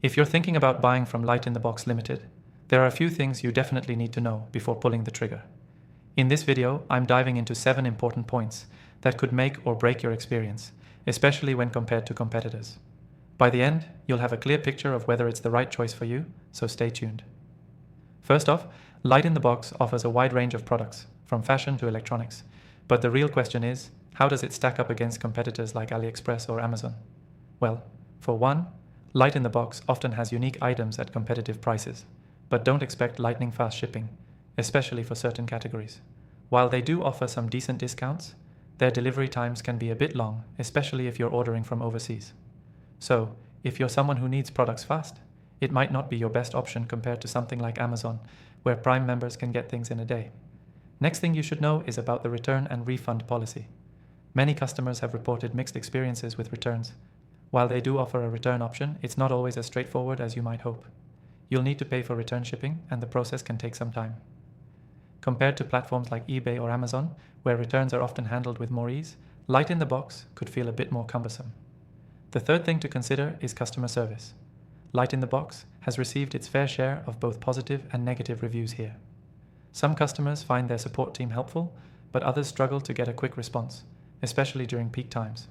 If you're thinking about buying from LightInTheBox Limited, there are a few things you definitely need to know before pulling the trigger. In this video, I'm diving into 7 important points that could make or break your experience, especially when compared to competitors. By the end, you'll have a clear picture of whether it's the right choice for you, so stay tuned. First off, LightInTheBox offers a wide range of products, from fashion to electronics. But the real question is, how does it stack up against competitors like AliExpress or Amazon? Well, for one, LightInTheBox often has unique items at competitive prices, but don't expect lightning-fast shipping, especially for certain categories. While they do offer some decent discounts, their delivery times can be a bit long, especially if you're ordering from overseas. So, if you're someone who needs products fast, it might not be your best option compared to something like Amazon, where Prime members can get things in a day. Next thing you should know is about the return and refund policy. Many customers have reported mixed experiences with returns. While they do offer a return option, it's not always as straightforward as you might hope. You'll need to pay for return shipping, and the process can take some time. Compared to platforms like eBay or Amazon, where returns are often handled with more ease, LightInTheBox could feel a bit more cumbersome. The third thing to consider is customer service. LightInTheBox has received its fair share of both positive and negative reviews here. Some customers find their support team helpful, but others struggle to get a quick response, especially during peak times.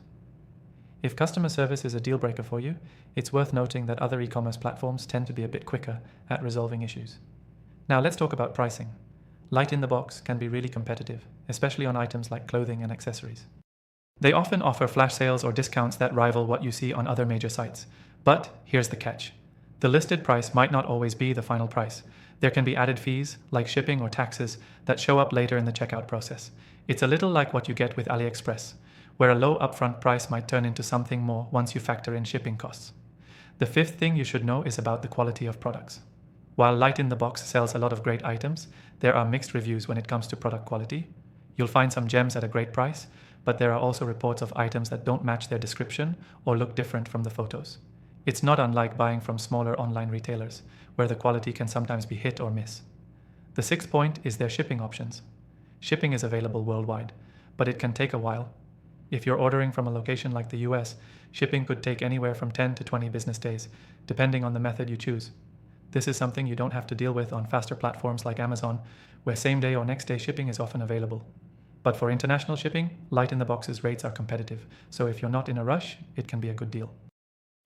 If customer service is a deal breaker for you, it's worth noting that other e-commerce platforms tend to be a bit quicker at resolving issues. Now let's talk about pricing. LightInTheBox can be really competitive, especially on items like clothing and accessories. They often offer flash sales or discounts that rival what you see on other major sites. But here's the catch. The listed price might not always be the final price. There can be added fees, like shipping or taxes, that show up later in the checkout process. It's a little like what you get with AliExpress, where a low upfront price might turn into something more once you factor in shipping costs. The fifth thing you should know is about the quality of products. While LightInTheBox sells a lot of great items, there are mixed reviews when it comes to product quality. You'll find some gems at a great price, but there are also reports of items that don't match their description or look different from the photos. It's not unlike buying from smaller online retailers, where the quality can sometimes be hit or miss. The sixth point is their shipping options. Shipping is available worldwide, but it can take a while. If you're ordering from a location like the US, shipping could take anywhere from 10 to 20 business days, depending on the method you choose. This is something you don't have to deal with on faster platforms like Amazon, where same-day or next-day shipping is often available. But for international shipping, LightInTheBox's rates are competitive, so if you're not in a rush, it can be a good deal.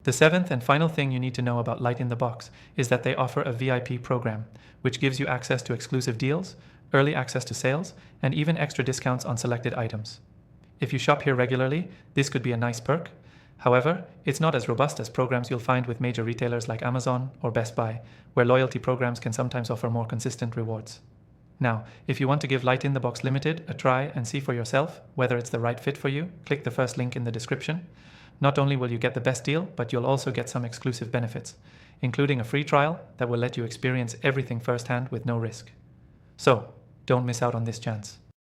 The seventh and final thing you need to know about LightInTheBox is that they offer a VIP program, which gives you access to exclusive deals, early access to sales, and even extra discounts on selected items. If you shop here regularly, this could be a nice perk. However, it's not as robust as programs you'll find with major retailers like Amazon or Best Buy, where loyalty programs can sometimes offer more consistent rewards. Now, if you want to give LightInTheBox Limited a try and see for yourself whether it's the right fit for you, click the first link in the description. Not only will you get the best deal, but you'll also get some exclusive benefits, including a free trial that will let you experience everything firsthand with no risk. So, don't miss out on this chance.